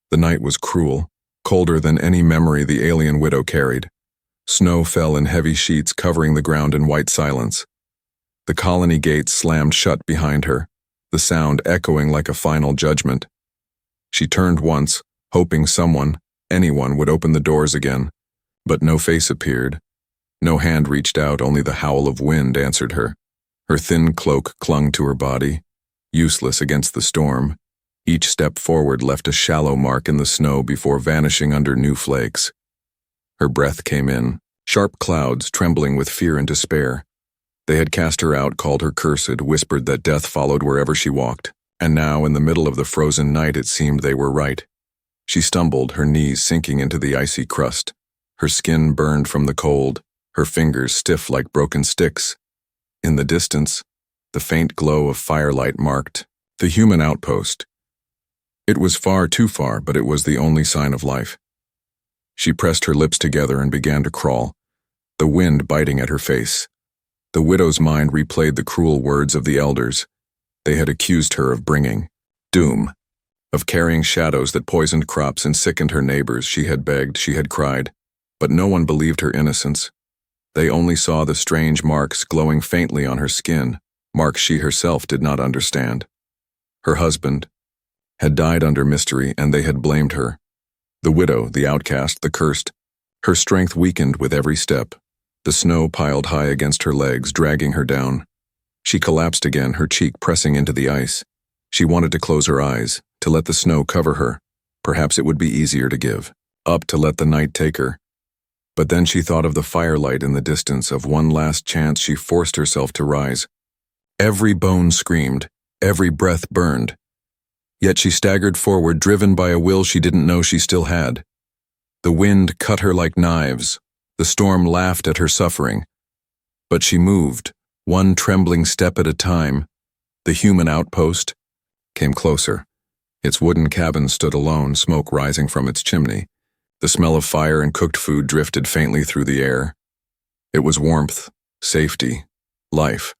The night was cruel, colder than any memory the alien widow carried. Snow fell in heavy sheets covering the ground in white silence. The colony gates slammed shut behind her, the sound echoing like a final judgment. She turned once, hoping someone, anyone, would open the doors again, but no face appeared. No hand reached out, only the howl of wind answered her. Her thin cloak clung to her body, useless against the storm. Each step forward left a shallow mark in the snow before vanishing under new flakes. Her breath came in, sharp clouds trembling with fear and despair. They had cast her out, called her cursed, whispered that death followed wherever she walked, and now, in the middle of the frozen night, it seemed they were right. She stumbled, her knees sinking into the icy crust. Her skin burned from the cold, her fingers stiff like broken sticks. In the distance, the faint glow of firelight marked the human outpost. It was far too far, but it was the only sign of life. She pressed her lips together and began to crawl, the wind biting at her face. The widow's mind replayed the cruel words of the elders. They had accused her of bringing doom, of carrying shadows that poisoned crops and sickened her neighbors. She had begged, she had cried, but no one believed her innocence. They only saw the strange marks glowing faintly on her skin, marks she herself did not understand. Her husband had died under mystery, and they had blamed her. The widow, the outcast, the cursed. Her strength weakened with every step. The snow piled high against her legs, dragging her down. She collapsed again, her cheek pressing into the ice. She wanted to close her eyes, to let the snow cover her. Perhaps it would be easier to give up, to let the night take her. But then she thought of the firelight in the distance, of one last chance. She forced herself to rise. Every bone screamed, every breath burned. Yet she staggered forward, driven by a will she didn't know she still had. The wind cut her like knives. The storm laughed at her suffering. But she moved, one trembling step at a time. The human outpost came closer. Its wooden cabin stood alone, smoke rising from its chimney. The smell of fire and cooked food drifted faintly through the air. It was warmth, safety, life.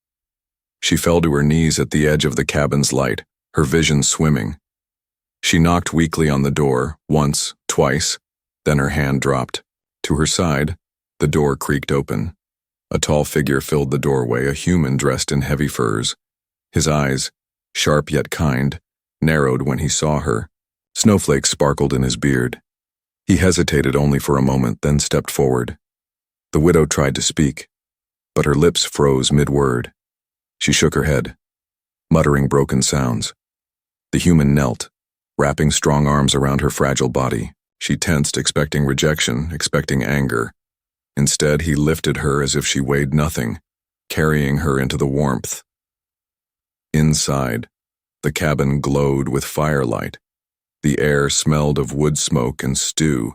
She fell to her knees at the edge of the cabin's light, her vision swimming. She knocked weakly on the door, once, twice, then her hand dropped. To her side, the door creaked open. A tall figure filled the doorway, a human dressed in heavy furs. His eyes, sharp yet kind, narrowed when he saw her. Snowflakes sparkled in his beard. He hesitated only for a moment, then stepped forward. The widow tried to speak, but her lips froze mid-word. She shook her head, muttering broken sounds. The human knelt, wrapping strong arms around her fragile body. She tensed, expecting rejection, expecting anger. Instead, he lifted her as if she weighed nothing, carrying her into the warmth. Inside, the cabin glowed with firelight. The air smelled of wood smoke and stew.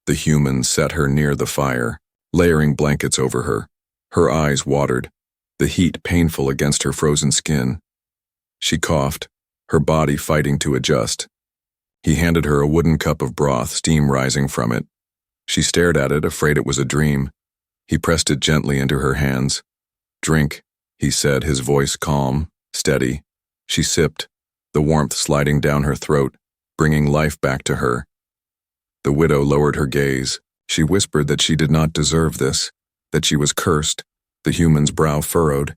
The human set her near the fire, layering blankets over her. Her eyes watered, the heat painful against her frozen skin. She coughed, her body fighting to adjust. He handed her a wooden cup of broth, steam rising from it. She stared at it, afraid it was a dream. He pressed it gently into her hands. "Drink," he said, his voice calm, steady. She sipped, the warmth sliding down her throat, bringing life back to her. The widow lowered her gaze. She whispered that she did not deserve this, that she was cursed. The human's brow furrowed.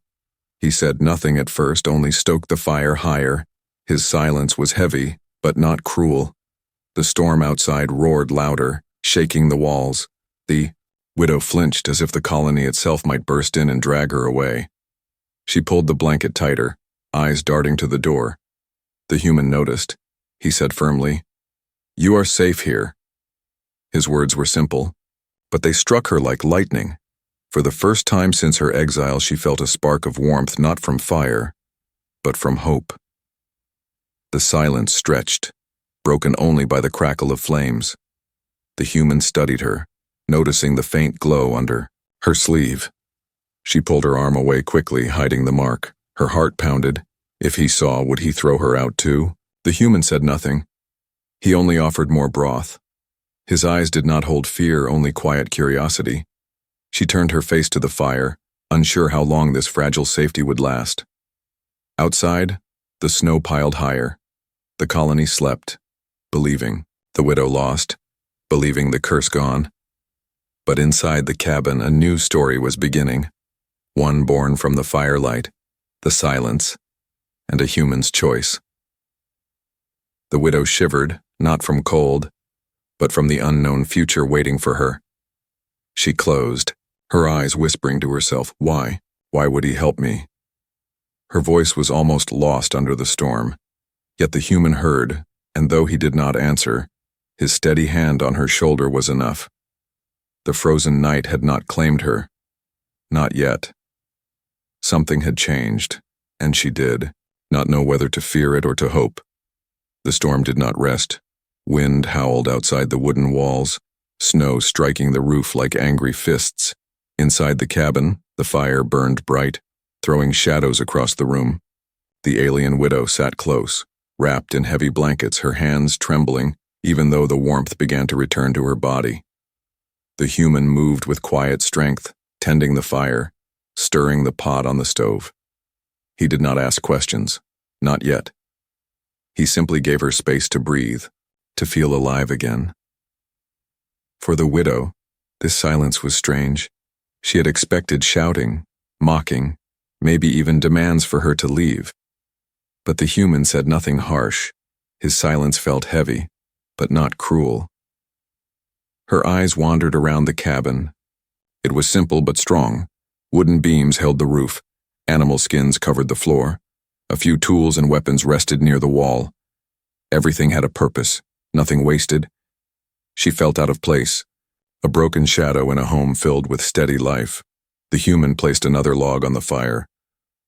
He said nothing at first, only stoked the fire higher. His silence was heavy, but not cruel. The storm outside roared louder, shaking the walls. The widow flinched as if the colony itself might burst in and drag her away. She pulled the blanket tighter, eyes darting to the door. The human noticed. He said firmly, "You are safe here." His words were simple, but they struck her like lightning. For the first time since her exile, she felt a spark of warmth, not from fire, but from hope. The silence stretched, broken only by the crackle of flames. The human studied her, noticing the faint glow under her sleeve. She pulled her arm away quickly, hiding the mark. Her heart pounded. If he saw, would he throw her out too? The human said nothing. He only offered more broth. His eyes did not hold fear, only quiet curiosity. She turned her face to the fire, unsure how long this fragile safety would last. Outside, the snow piled higher. The colony slept, believing. The widow lost, believing the curse gone. But inside the cabin, a new story was beginning, one born from the firelight, the silence, and a human's choice. The widow shivered, not from cold, but from the unknown future waiting for her. She closed, her eyes whispering to herself, "Why? Why would he help me?" Her voice was almost lost under the storm, yet the human heard, and though he did not answer, his steady hand on her shoulder was enough. The frozen night had not claimed her. Not yet. Something had changed, and she did not know whether to fear it or to hope. The storm did not rest. Wind howled outside the wooden walls, snow striking the roof like angry fists. Inside the cabin, the fire burned bright, throwing shadows across the room. The alien widow sat close, wrapped in heavy blankets, her hands trembling, even though the warmth began to return to her body. The human moved with quiet strength, tending the fire, stirring the pot on the stove. He did not ask questions, not yet. He simply gave her space to breathe, to feel alive again. For the widow, this silence was strange. She had expected shouting, mocking, maybe even demands for her to leave. But the human said nothing harsh. His silence felt heavy, but not cruel. Her eyes wandered around the cabin. It was simple but strong. Wooden beams held the roof. Animal skins covered the floor. A few tools and weapons rested near the wall. Everything had a purpose, nothing wasted. She felt out of place, a broken shadow in a home filled with steady life. The human placed another log on the fire.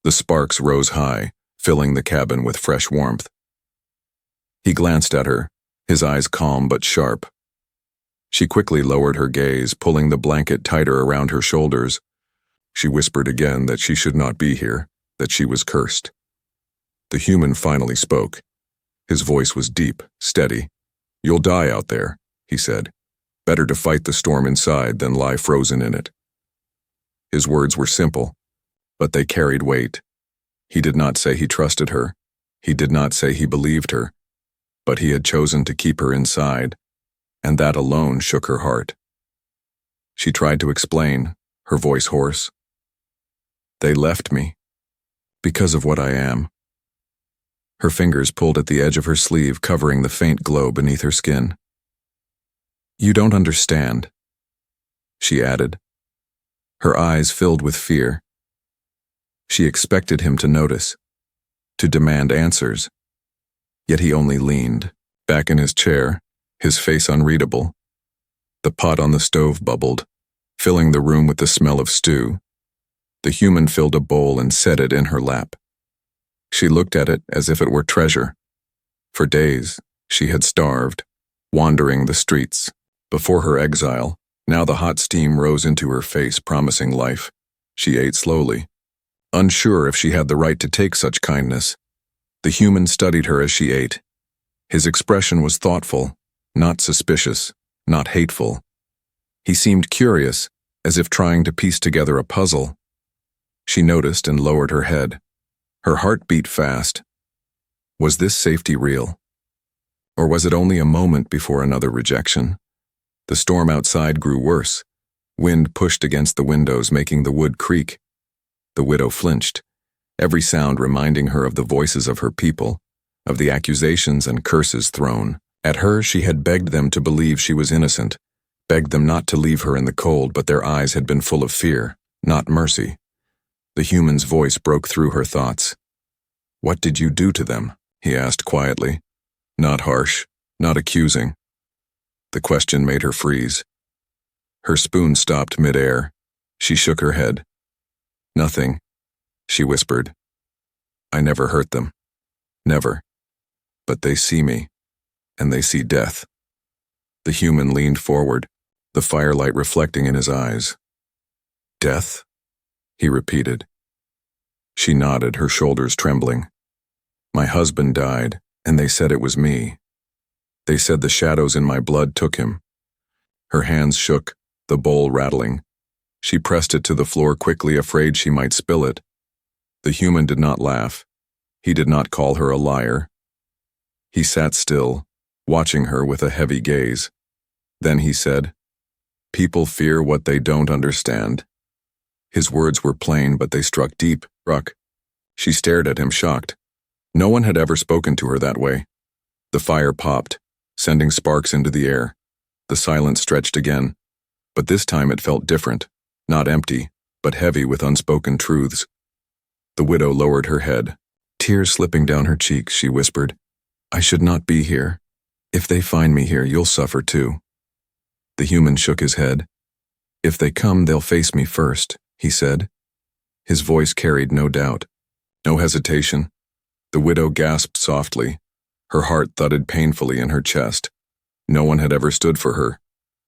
The sparks rose high, filling the cabin with fresh warmth. He glanced at her, his eyes calm but sharp. She quickly lowered her gaze, pulling the blanket tighter around her shoulders. She whispered again that she should not be here, that she was cursed. The human finally spoke. His voice was deep, steady. "You'll die out there," he said. "Better to fight the storm inside than lie frozen in it." His words were simple, but they carried weight. He did not say he trusted her. He did not say he believed her. But he had chosen to keep her inside, and that alone shook her heart. She tried to explain, her voice hoarse. "They left me, because of what I am." Her fingers pulled at the edge of her sleeve, covering the faint glow beneath her skin. "You don't understand," she added. Her eyes filled with fear. She expected him to notice, to demand answers. Yet he only leaned, back in his chair, his face unreadable. The pot on the stove bubbled, filling the room with the smell of stew. The human filled a bowl and set it in her lap. She looked at it as if it were treasure. For days, she had starved, wandering the streets. Before her exile, now the hot steam rose into her face, promising life. She ate slowly, unsure if she had the right to take such kindness. The human studied her as she ate. His expression was thoughtful, not suspicious, not hateful. He seemed curious, as if trying to piece together a puzzle. She noticed and lowered her head. Her heart beat fast. Was this safety real? Or was it only a moment before another rejection? The storm outside grew worse. Wind pushed against the windows, making the wood creak. The widow flinched, every sound reminding her of the voices of her people, of the accusations and curses thrown. At her, she had begged them to believe she was innocent, begged them not to leave her in the cold, but their eyes had been full of fear, not mercy. The human's voice broke through her thoughts. "What did you do to them?" he asked quietly. Not harsh, not accusing. The question made her freeze. Her spoon stopped mid-air. She shook her head. "Nothing," she whispered. "I never hurt them. Never. But they see me, and they see death." The human leaned forward, the firelight reflecting in his eyes. "Death?" he repeated. She nodded, her shoulders trembling. "My husband died, and they said it was me. They said the shadows in my blood took him." Her hands shook, the bowl rattling. She pressed it to the floor quickly, afraid she might spill it. The human did not laugh. He did not call her a liar. He sat still, watching her with a heavy gaze. Then he said, "People fear what they don't understand." His words were plain, but they struck deep. She stared at him, shocked. No one had ever spoken to her that way. The fire popped, sending sparks into the air. The silence stretched again, but this time it felt different, not empty, but heavy with unspoken truths. The widow lowered her head, tears slipping down her cheeks. She whispered, "I should not be here. If they find me here, you'll suffer too." The human shook his head. "If they come, they'll face me first," he said. His voice carried no doubt, no hesitation. The widow gasped softly. Her heart thudded painfully in her chest. No one had ever stood for her.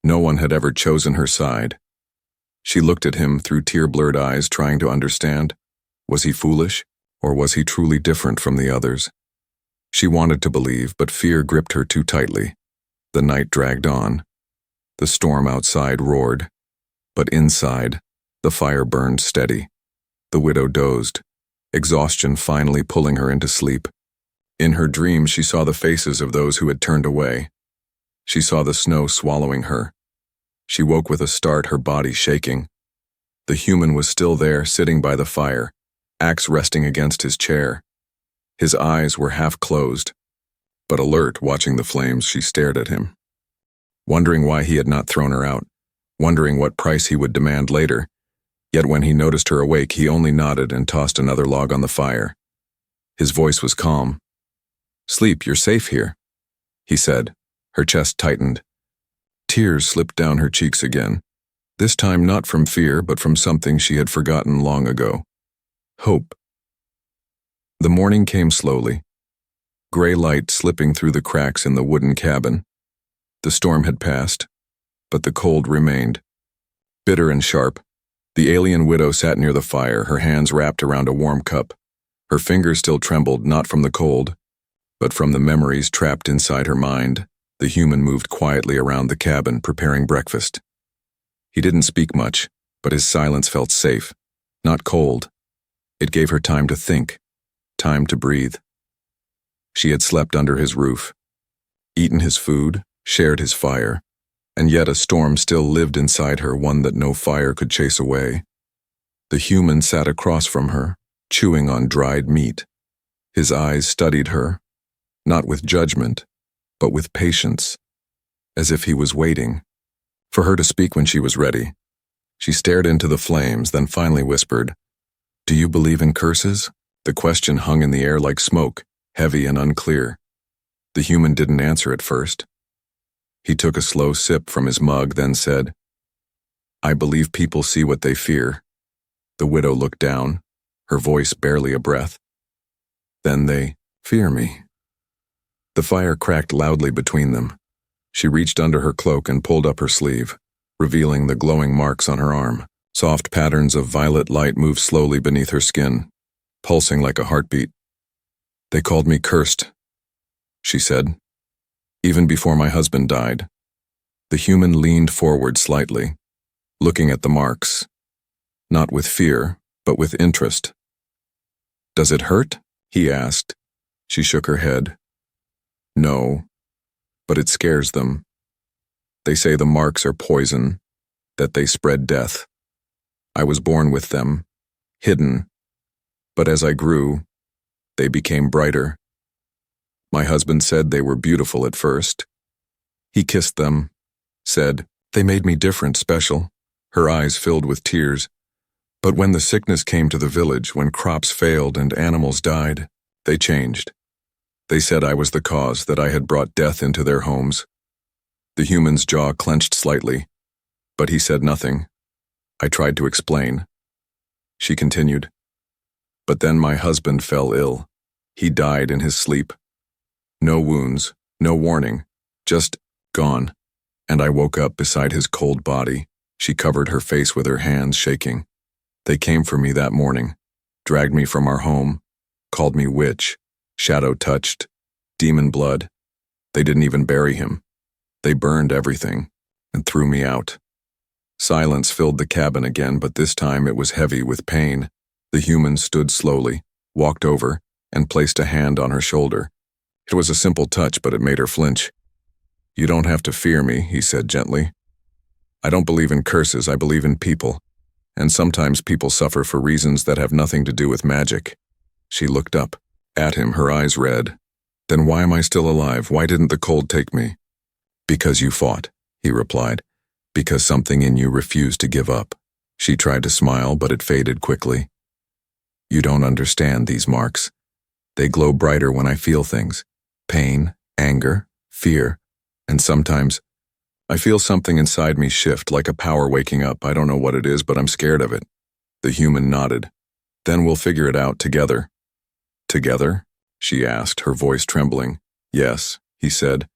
No one had ever chosen her side. She looked at him through tear-blurred eyes, trying to understand. Was he foolish, or was he truly different from the others? She wanted to believe, but fear gripped her too tightly. The night dragged on. The storm outside roared, but inside, the fire burned steady. The widow dozed, exhaustion finally pulling her into sleep. In her dreams, she saw the faces of those who had turned away. She saw the snow swallowing her. She woke with a start, her body shaking. The human was still there, sitting by the fire, axe resting against his chair. His eyes were half closed, but alert, watching the flames. She stared at him, wondering why he had not thrown her out, wondering what price he would demand later. Yet when he noticed her awake, he only nodded and tossed another log on the fire. His voice was calm. "Sleep, you're safe here," he said. Her chest tightened. Tears slipped down her cheeks again, this time not from fear, but from something she had forgotten long ago. Hope. The morning came slowly, gray light slipping through the cracks in the wooden cabin. The storm had passed, but the cold remained. Bitter and sharp, the alien widow sat near the fire, her hands wrapped around a warm cup. Her fingers still trembled, not from the cold, but from the memories trapped inside her mind. The human moved quietly around the cabin, preparing breakfast. He didn't speak much, but his silence felt safe, not cold. It gave her time to think, time to breathe. She had slept under his roof, eaten his food, shared his fire, and yet a storm still lived inside her, one that no fire could chase away. The human sat across from her, chewing on dried meat. His eyes studied her, not with judgment, but with patience, as if he was waiting for her to speak when she was ready. She stared into the flames, then finally whispered, "Do you believe in curses?" The question hung in the air like smoke, heavy and unclear. The human didn't answer at first. He took a slow sip from his mug, then said, "I believe people see what they fear." The widow looked down, her voice barely a breath. "Then they fear me." The fire cracked loudly between them. She reached under her cloak and pulled up her sleeve, revealing the glowing marks on her arm. Soft patterns of violet light moved slowly beneath her skin, pulsing like a heartbeat. "They called me cursed," she said, "even before my husband died." The human leaned forward slightly, looking at the marks, not with fear, but with interest. "Does it hurt?" he asked. She shook her head. "No, but it scares them. They say the marks are poison, that they spread death. I was born with them, hidden, but as I grew, they became brighter. My husband said they were beautiful at first. He kissed them, said, they made me different, special." Her eyes filled with tears. "But when the sickness came to the village, when crops failed and animals died, they changed. They said I was the cause, that I had brought death into their homes." The human's jaw clenched slightly, but he said nothing. I tried to explain. She continued, "But then my husband fell ill. He died in his sleep. No wounds, no warning, just gone. And I woke up beside his cold body." She covered her face with her hands, shaking. "They came for me that morning, dragged me from our home, called me witch, shadow-touched, demon blood. They didn't even bury him. They burned everything and threw me out." Silence filled the cabin again, but this time it was heavy with pain. The human stood slowly, walked over, and placed a hand on her shoulder. It was a simple touch, but it made her flinch. You don't have to fear me, he said gently. I don't believe in curses, I believe in people. And sometimes people suffer for reasons that have nothing to do with magic. She looked up at him, her eyes red. Then why am I still alive? Why didn't the cold take me? Because you fought, he replied. Because something in you refused to give up. She tried to smile, but it faded quickly. You don't understand these marks. They glow brighter when I feel things. Pain, anger, fear, and sometimes I feel something inside me shift, like a power waking up. I don't know what it is, but I'm scared of it. The human nodded. Then we'll figure it out together. Together? She asked, her voice trembling. Yes, he said.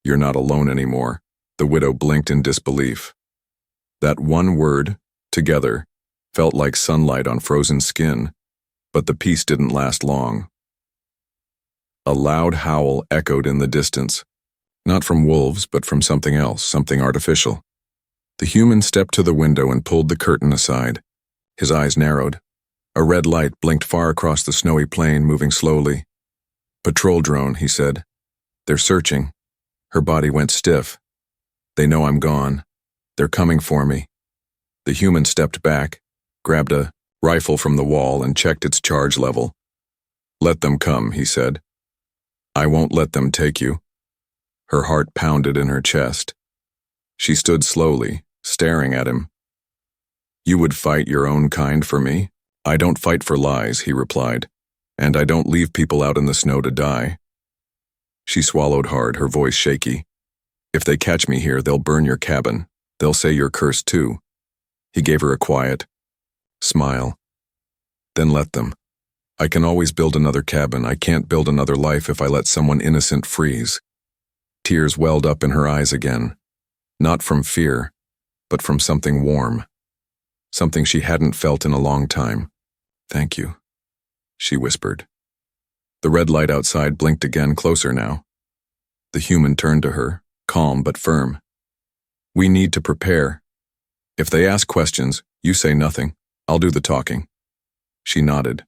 You're not alone anymore. The widow blinked in disbelief. That one word, together, felt like sunlight on frozen skin, but the peace didn't last long. A loud howl echoed in the distance. Not from wolves, but from something else, something artificial. The human stepped to the window and pulled the curtain aside. His eyes narrowed. A red light blinked far across the snowy plain, moving slowly. Patrol drone, he said. They're searching. Her body went stiff. They know I'm gone. They're coming for me. The human stepped back, grabbed a rifle from the wall and checked its charge level. Let them come, he said. I won't let them take you. Her heart pounded in her chest. She stood slowly, staring at him. You would fight your own kind for me? I don't fight for lies, he replied, and I don't leave people out in the snow to die. She swallowed hard, her voice shaky. If they catch me here, they'll burn your cabin. They'll say you're cursed too. He gave her a quiet smile. Then let them. I can always build another cabin. I can't build another life if I let someone innocent freeze. Tears welled up in her eyes again, not from fear, but from something warm, something she hadn't felt in a long time. Thank you, she whispered. The red light outside blinked again, closer now. The human turned to her, calm but firm. We need to prepare. If they ask questions, you say nothing. I'll do the talking. She nodded.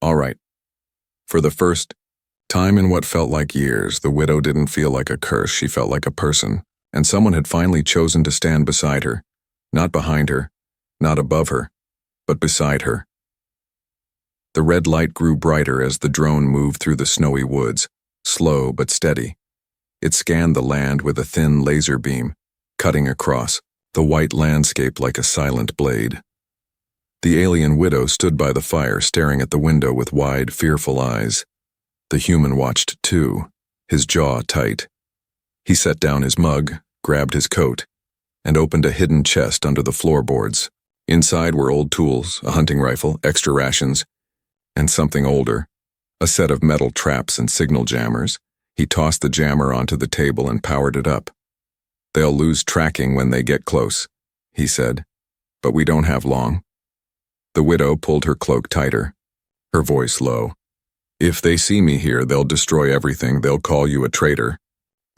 All right. For the first time in what felt like years, the widow didn't feel like a curse, she felt like a person, and someone had finally chosen to stand beside her, not behind her, not above her, but beside her. The red light grew brighter as the drone moved through the snowy woods, slow but steady. It scanned the land with a thin laser beam, cutting across the white landscape like a silent blade. The alien widow stood by the fire, staring at the window with wide, fearful eyes. The human watched too, his jaw tight. He set down his mug, grabbed his coat, and opened a hidden chest under the floorboards. Inside were old tools, a hunting rifle, extra rations, and something older, a set of metal traps and signal jammers. He tossed the jammer onto the table and powered it up. They'll lose tracking when they get close, he said, but we don't have long. The widow pulled her cloak tighter, her voice low. If they see me here, they'll destroy everything. They'll call you a traitor.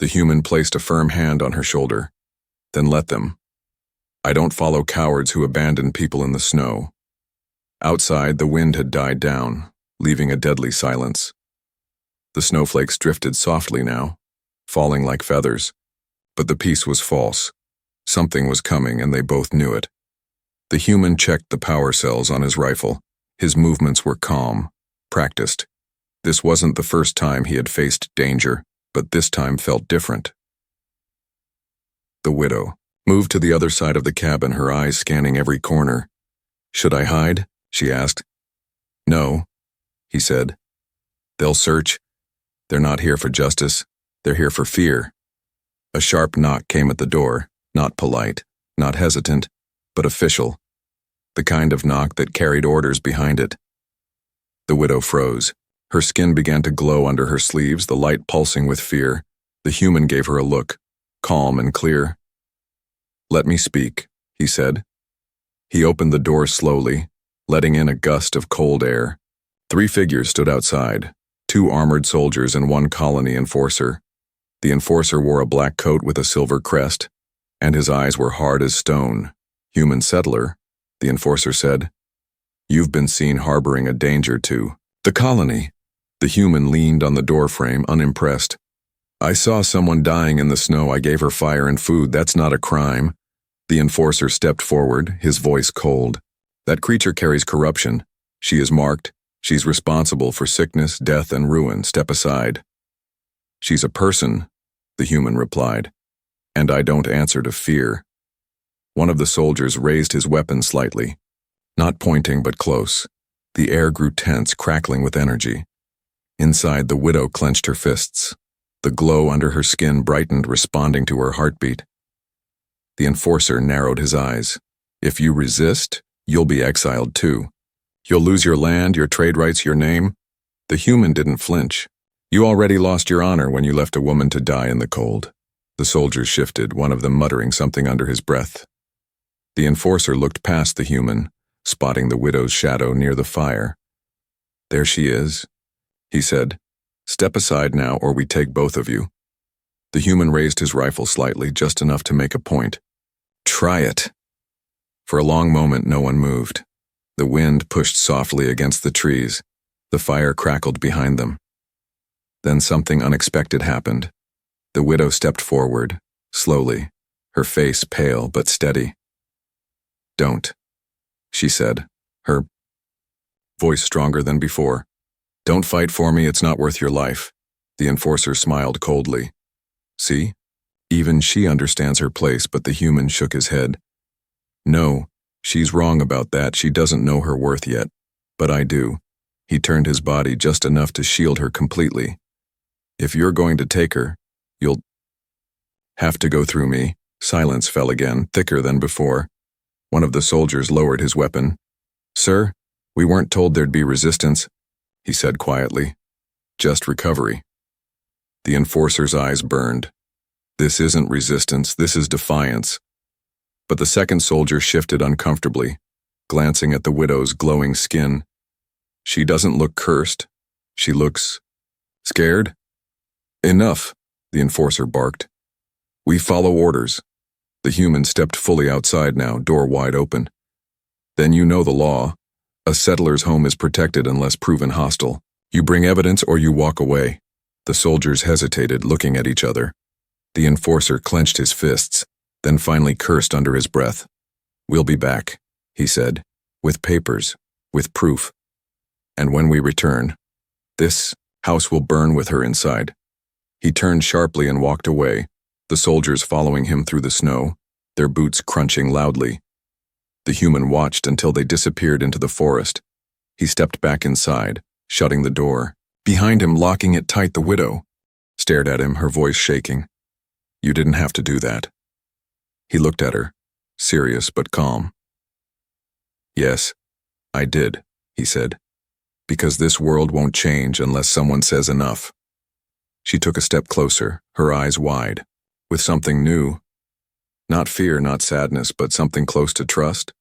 The human placed a firm hand on her shoulder. Then let them. I don't follow cowards who abandon people in the snow. Outside, the wind had died down, leaving a deadly silence. The snowflakes drifted softly now, falling like feathers. But the peace was false. Something was coming, and they both knew it. The human checked the power cells on his rifle. His movements were calm, practiced. This wasn't the first time he had faced danger, but this time felt different. The widow moved to the other side of the cabin, her eyes scanning every corner. Should I hide? She asked. No, he said. They'll search. They're not here for justice. They're here for fear. A sharp knock came at the door, not polite, not hesitant, but official. The kind of knock that carried orders behind it. The widow froze. Her skin began to glow under her sleeves, the light pulsing with fear. The human gave her a look, calm and clear. Let me speak, he said. He opened the door slowly, letting in a gust of cold air. 3 figures stood outside, 2 armored soldiers and 1 colony enforcer. The enforcer wore a black coat with a silver crest, and his eyes were hard as stone. Human settler, the enforcer said. You've been seen harboring a danger to the colony. The human leaned on the doorframe, unimpressed. I saw someone dying in the snow. I gave her fire and food. That's not a crime. The enforcer stepped forward, his voice cold. That creature carries corruption. She is marked. She's responsible for sickness, death, and ruin. Step aside. She's a person, the human replied. And I don't answer to fear. One of the soldiers raised his weapon slightly. Not pointing, but close. The air grew tense, crackling with energy. Inside, the widow clenched her fists. The glow under her skin brightened, responding to her heartbeat. The enforcer narrowed his eyes. If you resist, you'll be exiled too. You'll lose your land, your trade rights, your name. The human didn't flinch. You already lost your honor when you left a woman to die in the cold. The soldiers shifted, one of them muttering something under his breath. The enforcer looked past the human, spotting the widow's shadow near the fire. There she is, he said. Step aside now, or we take both of you. The human raised his rifle slightly, just enough to make a point. Try it. For a long moment, no one moved. The wind pushed softly against the trees. The fire crackled behind them. Then something unexpected happened. The widow stepped forward, slowly, her face pale but steady. Don't, she said, her voice stronger than before. Don't fight for me, it's not worth your life. The enforcer smiled coldly. See? Even she understands her place, but the human shook his head. No, she's wrong about that. She doesn't know her worth yet. But I do. He turned his body just enough to shield her completely. If you're going to take her, you'll have to go through me. Silence fell again, thicker than before. One of the soldiers lowered his weapon. Sir, we weren't told there'd be resistance, he said quietly. Just recovery. The enforcer's eyes burned. This isn't resistance, this is defiance. But the second soldier shifted uncomfortably, glancing at the widow's glowing skin. She doesn't look cursed. She looks scared. Enough, the enforcer barked. We follow orders. The human stepped fully outside now, door wide open. Then you know the law. A settler's home is protected unless proven hostile. You bring evidence or you walk away. The soldiers hesitated, looking at each other. The enforcer clenched his fists, then finally cursed under his breath. We'll be back, he said, with papers, with proof. And when we return, this house will burn with her inside. He turned sharply and walked away, the soldiers following him through the snow, their boots crunching loudly. The human watched until they disappeared into the forest. He stepped back inside, shutting the door. Behind him, locking it tight, the widow stared at him, her voice shaking. You didn't have to do that. He looked at her, serious but calm. Yes, I did, he said, because this world won't change unless someone says enough. She took a step closer, her eyes wide, with something new. Not fear, not sadness, but something close to trust.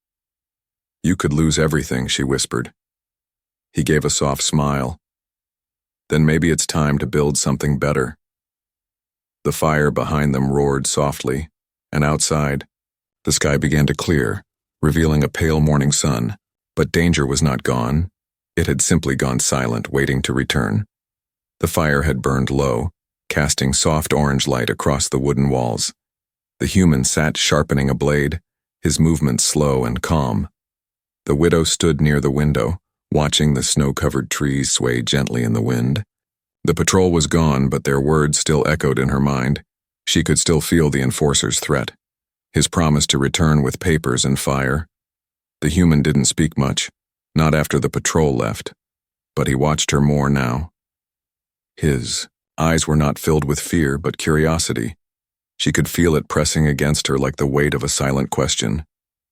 You could lose everything, she whispered. He gave a soft smile. Then maybe it's time to build something better. The fire behind them roared softly, and outside, the sky began to clear, revealing a pale morning sun. But danger was not gone. It had simply gone silent, waiting to return. The fire had burned low, casting soft orange light across the wooden walls. The human sat sharpening a blade, his movements slow and calm. The widow stood near the window, watching the snow-covered trees sway gently in the wind. The patrol was gone, but their words still echoed in her mind. She could still feel the enforcer's threat, his promise to return with papers and fire. The human didn't speak much, not after the patrol left, but he watched her more now. His eyes were not filled with fear, but curiosity. She could feel it pressing against her like the weight of a silent question.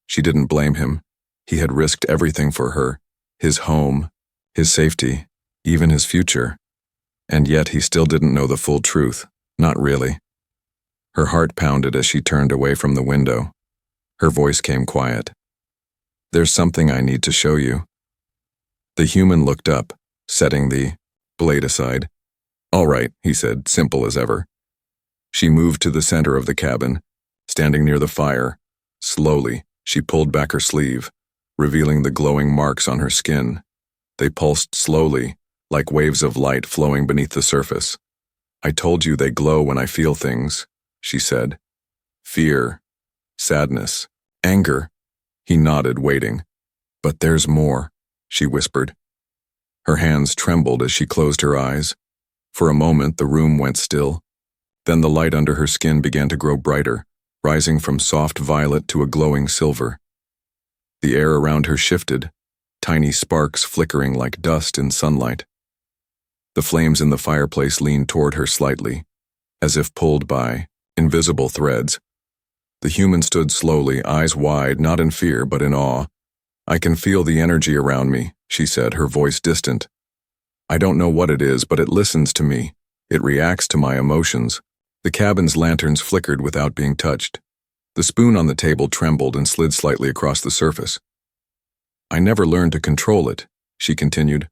She didn't blame him. He had risked everything for her, his home, his safety, even his future. And yet he still didn't know the full truth, not really. Her heart pounded as she turned away from the window. Her voice came quiet. There's something I need to show you. The human looked up, setting the blade aside. All right, he said, simple as ever. She moved to the center of the cabin, standing near the fire. Slowly, she pulled back her sleeve, revealing the glowing marks on her skin. They pulsed slowly, like waves of light flowing beneath the surface. I told you they glow when I feel things, she said. Fear, sadness, anger. He nodded, waiting. But there's more, she whispered. Her hands trembled as she closed her eyes. For a moment, the room went still. Then the light under her skin began to grow brighter, rising from soft violet to a glowing silver. The air around her shifted, tiny sparks flickering like dust in sunlight. The flames in the fireplace leaned toward her slightly, as if pulled by invisible threads. The human stood slowly, eyes wide, not in fear, but in awe. I can feel the energy around me, she said, her voice distant. I don't know what it is, but it listens to me. It reacts to my emotions. The cabin's lanterns flickered without being touched. The spoon on the table trembled and slid slightly across the surface. I never learned to control it, she continued.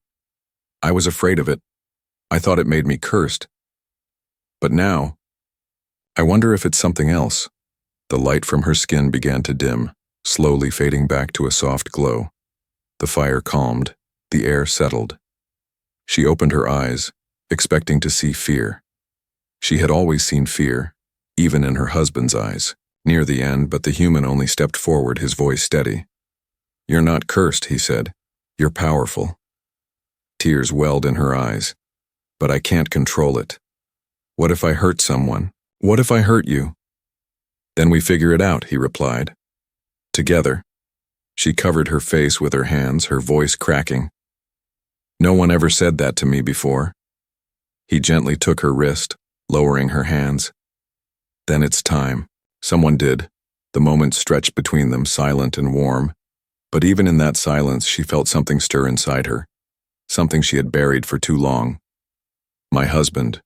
I was afraid of it. I thought it made me cursed. But now, I wonder if it's something else. The light from her skin began to dim, slowly fading back to a soft glow. The fire calmed, the air settled. She opened her eyes, expecting to see fear. She had always seen fear, even in her husband's eyes, near the end, but the human only stepped forward, his voice steady. You're not cursed, he said. You're powerful. Tears welled in her eyes. But I can't control it. What if I hurt someone? What if I hurt you? Then we figure it out, he replied. Together. She covered her face with her hands, her voice cracking. No one ever said that to me before. He gently took her wrist, lowering her hands. Then it's time. Someone did. The moment stretched between them, silent and warm. But even in that silence, she felt something stir inside her. Something she had buried for too long. My husband,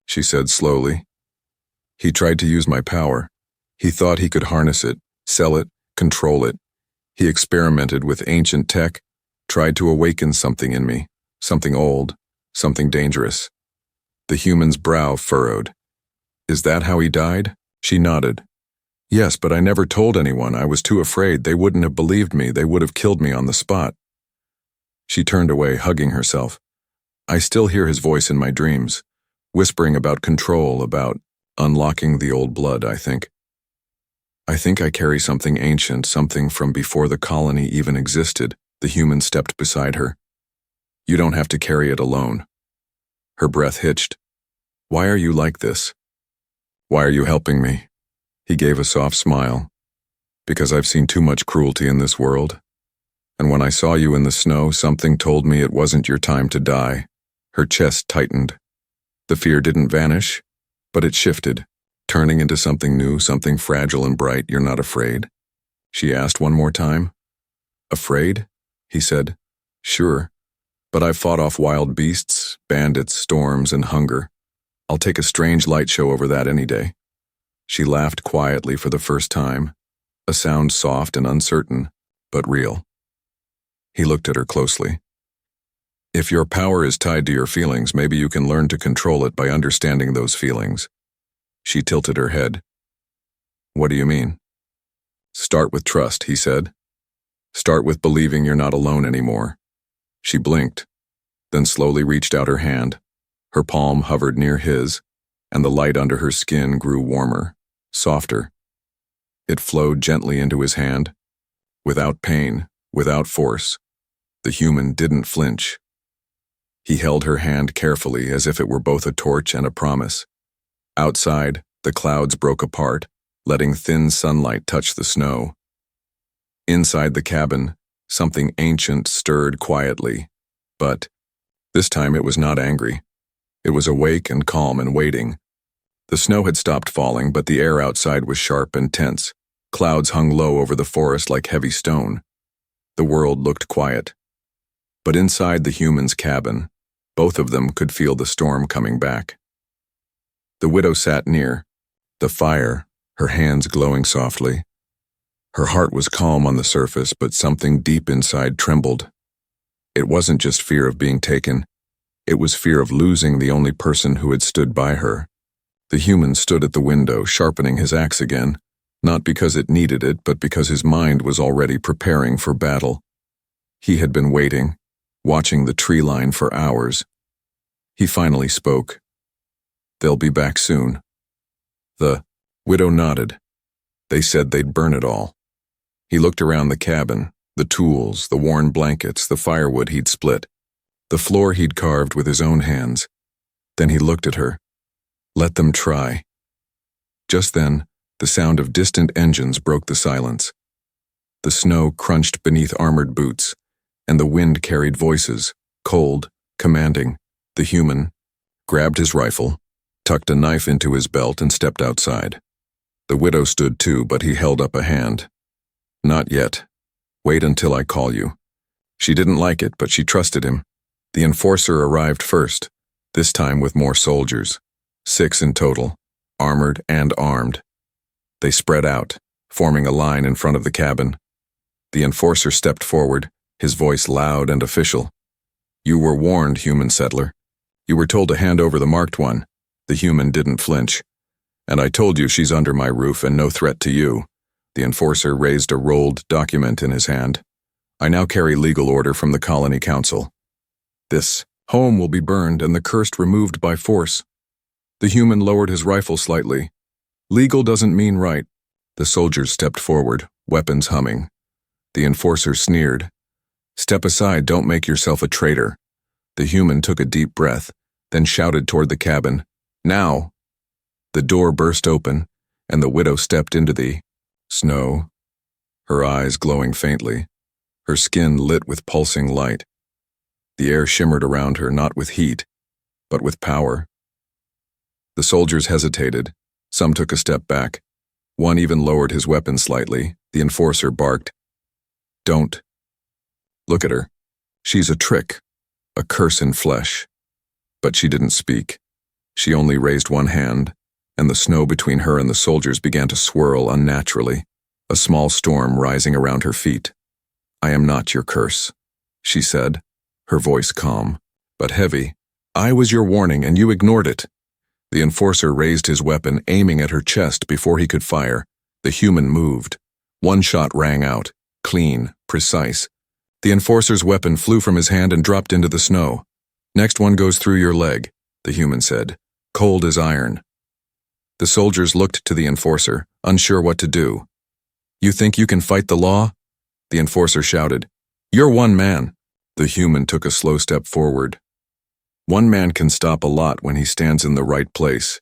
she said slowly. He tried to use my power. He thought he could harness it, sell it, control it. He experimented with ancient tech, tried to awaken something in me, something old, something dangerous. The human's brow furrowed. Is that how he died? She nodded. Yes, but I never told anyone. I was too afraid. They wouldn't have believed me. They would have killed me on the spot. She turned away, hugging herself. I still hear his voice in my dreams, whispering about control, about unlocking the old blood, I think. I think I carry something ancient, something from before the colony even existed. The human stepped beside her. You don't have to carry it alone. Her breath hitched. Why are you like this? Why are you helping me? He gave a soft smile. Because I've seen too much cruelty in this world. And when I saw you in the snow, something told me it wasn't your time to die. Her chest tightened. The fear didn't vanish, but it shifted, turning into something new, something fragile and bright. You're not afraid? She asked one more time. Afraid? He said. Sure, but I've fought off wild beasts, bandits, storms, and hunger. I'll take a strange light show over that any day. She laughed quietly for the first time, a sound soft and uncertain, but real. He looked at her closely. If your power is tied to your feelings, maybe you can learn to control it by understanding those feelings. She tilted her head. What do you mean? Start with trust, he said. Start with believing you're not alone anymore. She blinked, then slowly reached out her hand. Her palm hovered near his, and the light under her skin grew warmer, softer. It flowed gently into his hand, without pain, without force. The human didn't flinch. He held her hand carefully, as if it were both a torch and a promise. Outside, the clouds broke apart, letting thin sunlight touch the snow. Inside the cabin, something ancient stirred quietly, but this time it was not angry. It was awake and calm and waiting. The snow had stopped falling, but the air outside was sharp and tense. Clouds hung low over the forest like heavy stone. The world looked quiet. But inside the human's cabin, both of them could feel the storm coming back. The widow sat near, the fire, her hands glowing softly. Her heart was calm on the surface, but something deep inside trembled. It wasn't just fear of being taken. It was fear of losing the only person who had stood by her. The human stood at the window, sharpening his axe again, not because it needed it, but because his mind was already preparing for battle. He had been waiting, watching the tree line for hours. He finally spoke. They'll be back soon. The widow nodded. They said they'd burn it all. He looked around the cabin, the tools, the worn blankets, the firewood he'd split, the floor he'd carved with his own hands. Then he looked at her. Let them try. Just then, the sound of distant engines broke the silence. The snow crunched beneath armored boots, and the wind carried voices, cold, commanding. The human grabbed his rifle, tucked a knife into his belt, and stepped outside. The widow stood too, but he held up a hand. Not yet. Wait until I call you. She didn't like it, but she trusted him. The enforcer arrived first, this time with more soldiers. 6 in total, armored and armed. They spread out, forming a line in front of the cabin. The enforcer stepped forward, his voice loud and official. You were warned, human settler. You were told to hand over the marked one. The human didn't flinch. And I told you she's under my roof and no threat to you. The enforcer raised a rolled document in his hand. I now carry legal order from the Colony Council. This home will be burned and the cursed removed by force. The human lowered his rifle slightly. Legal doesn't mean right. The soldiers stepped forward, weapons humming. The enforcer sneered. Step aside, don't make yourself a traitor. The human took a deep breath, then shouted toward the cabin. Now! The door burst open, and the widow stepped into the snow, her eyes glowing faintly, her skin lit with pulsing light. The air shimmered around her, not with heat, but with power. The soldiers hesitated. Some took a step back. One even lowered his weapon slightly. The enforcer barked. Don't. Look at her. She's a trick, a curse in flesh. But she didn't speak. She only raised one hand, and the snow between her and the soldiers began to swirl unnaturally, a small storm rising around her feet. I am not your curse, she said, her voice calm, but heavy. I was your warning and you ignored it. The enforcer raised his weapon, aiming at her chest before he could fire. The human moved. One shot rang out, clean, precise. The enforcer's weapon flew from his hand and dropped into the snow. Next one goes through your leg, the human said, cold as iron. The soldiers looked to the enforcer, unsure what to do. You think you can fight the law? The enforcer shouted. You're one man. The human took a slow step forward. One man can stop a lot when he stands in the right place.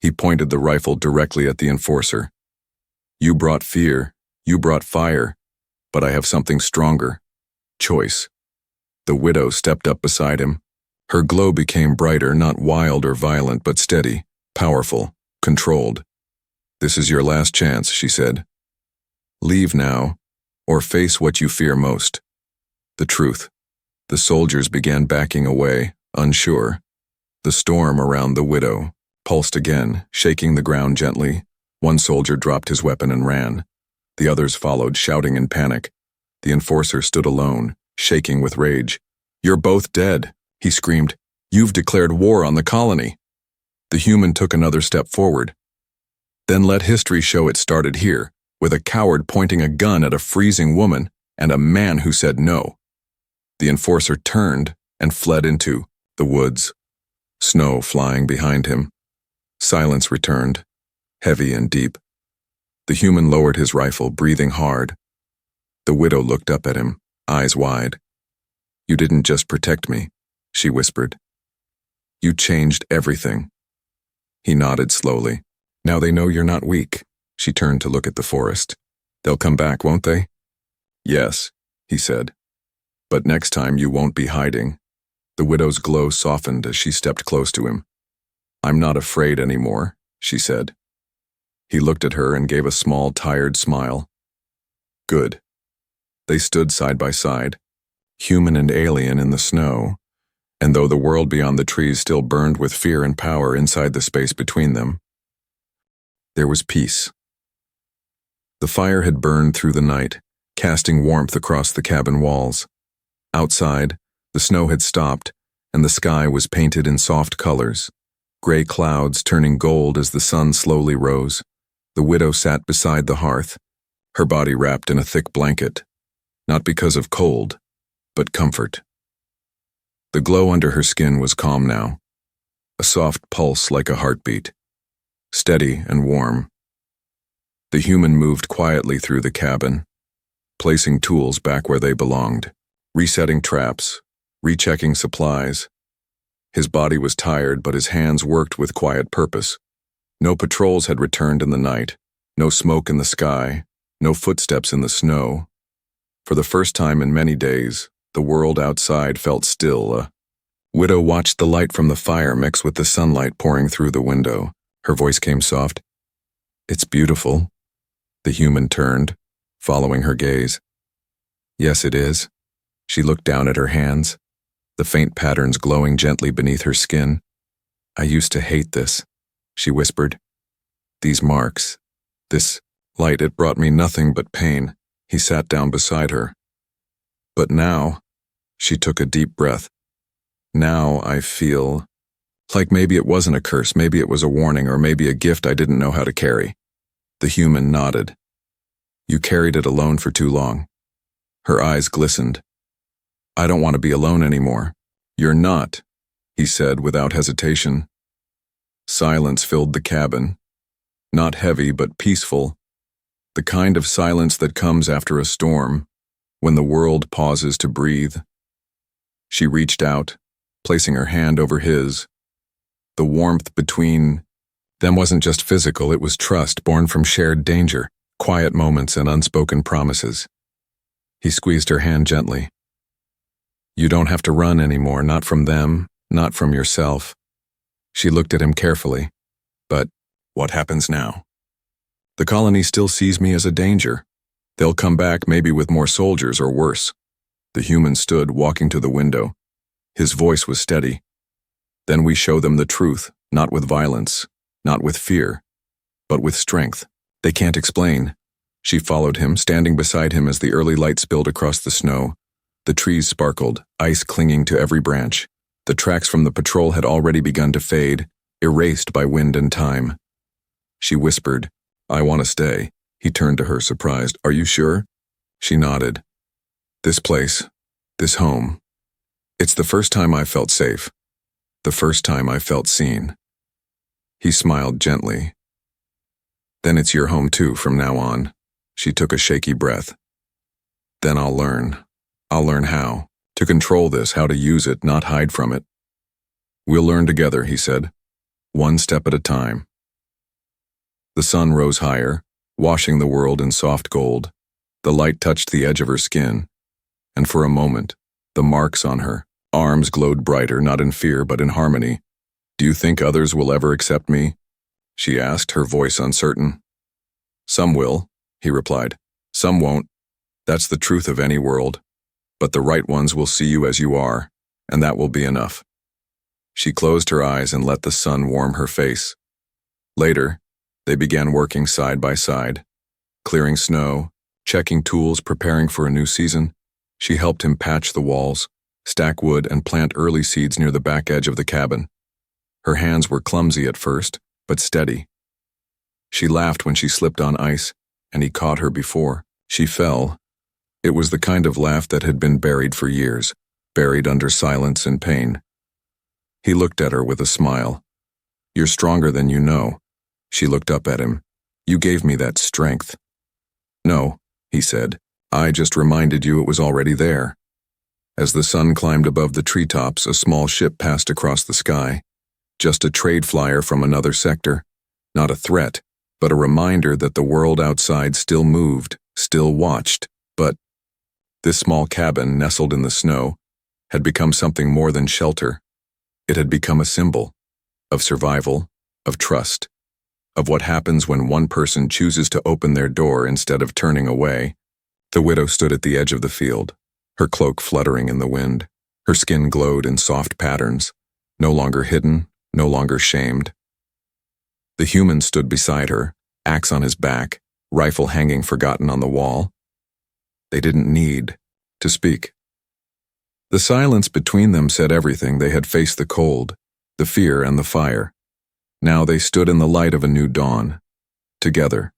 He pointed the rifle directly at the enforcer. You brought fear, you brought fire, but I have something stronger. Choice. The widow stepped up beside him. Her glow became brighter, not wild or violent, but steady, powerful, controlled. This is your last chance, she said. Leave now, or face what you fear most. The truth. The soldiers began backing away, unsure. The storm around the widow pulsed again, shaking the ground gently. One soldier dropped his weapon and ran. The others followed, shouting in panic. The enforcer stood alone, shaking with rage. You're both dead, he screamed. You've declared war on the colony. The human took another step forward. Then let history show it started here, with a coward pointing a gun at a freezing woman and a man who said no. The enforcer turned and fled into the woods, snow flying behind him. Silence returned, heavy and deep. The human lowered his rifle, breathing hard. The widow looked up at him, eyes wide. You didn't just protect me, she whispered. You changed everything. He nodded slowly. Now they know you're not weak. She turned to look at the forest. They'll come back, won't they? Yes, he said. But next time you won't be hiding. The widow's glow softened as she stepped close to him. I'm not afraid anymore, she said. He looked at her and gave a small, tired smile. Good. They stood side by side, human and alien in the snow, and though the world beyond the trees still burned with fear and power inside the space between them, there was peace. The fire had burned through the night, casting warmth across the cabin walls. Outside, the snow had stopped, and the sky was painted in soft colors, gray clouds turning gold as the sun slowly rose. The widow sat beside the hearth, her body wrapped in a thick blanket, not because of cold, but comfort. The glow under her skin was calm now, a soft pulse like a heartbeat, steady and warm. The human moved quietly through the cabin, placing tools back where they belonged, resetting traps, rechecking supplies. His body was tired, but his hands worked with quiet purpose. No patrols had returned in the night, no smoke in the sky, no footsteps in the snow. For the first time in many days, the world outside felt still. Widow watched the light from the fire mix with the sunlight pouring through the window. Her voice came soft. "It's beautiful." The human turned, following her gaze. "Yes, it is." She looked down at her hands, the faint patterns glowing gently beneath her skin. "I used to hate this," she whispered. "These marks, this light, it brought me nothing but pain." He sat down beside her. "But now," she took a deep breath, "now I feel like maybe it wasn't a curse, maybe it was a warning, or maybe a gift I didn't know how to carry." The human nodded. "You carried it alone for too long." Her eyes glistened. "I don't want to be alone anymore." "You're not," he said without hesitation. Silence filled the cabin. Not heavy, but peaceful. The kind of silence that comes after a storm, when the world pauses to breathe. She reached out, placing her hand over his. The warmth between them wasn't just physical, it was trust born from shared danger, quiet moments and unspoken promises. He squeezed her hand gently. "You don't have to run anymore, not from them, not from yourself." She looked at him carefully. "But what happens now?" "The colony still sees me as a danger. They'll come back, maybe with more soldiers or worse." The human stood, walking to the window. His voice was steady. "Then we show them the truth, not with violence, not with fear, but with strength. They can't explain." She followed him, standing beside him as the early light spilled across the snow. The trees sparkled, ice clinging to every branch. The tracks from the patrol had already begun to fade, erased by wind and time. She whispered, "I want to stay." He turned to her, surprised. "Are you sure?" She nodded. "This place, this home. It's the first time I felt safe. The first time I felt seen." He smiled gently. "Then it's your home too from now on." She took a shaky breath. "Then I'll learn. I'll learn how to control this, how to use it, not hide from it." "We'll learn together," he said, "one step at a time." The sun rose higher, washing the world in soft gold. The light touched the edge of her skin, and for a moment, the marks on her arms glowed brighter, not in fear but in harmony. "Do you think others will ever accept me?" she asked, her voice uncertain. "Some will," he replied. "Some won't. That's the truth of any world. But the right ones will see you as you are, and that will be enough." She closed her eyes and let the sun warm her face. Later, they began working side by side, clearing snow, checking tools, preparing for a new season. She helped him patch the walls, stack wood, and plant early seeds near the back edge of the cabin. Her hands were clumsy at first, but steady. She laughed when she slipped on ice, and he caught her before she fell. It was the kind of laugh that had been buried for years, buried under silence and pain. He looked at her with a smile. "You're stronger than you know." She looked up at him. "You gave me that strength." "No," he said. "I just reminded you it was already there." As the sun climbed above the treetops, a small ship passed across the sky. Just a trade flyer from another sector. Not a threat, but a reminder that the world outside still moved, still watched. But this small cabin, nestled in the snow, had become something more than shelter. It had become a symbol of survival, of trust, of what happens when one person chooses to open their door instead of turning away. The widow stood at the edge of the field, her cloak fluttering in the wind. Her skin glowed in soft patterns, no longer hidden, no longer shamed. The human stood beside her, axe on his back, rifle hanging forgotten on the wall. They didn't need to speak. The silence between them said everything. They had faced the cold, the fear, and the fire. Now they stood in the light of a new dawn, together,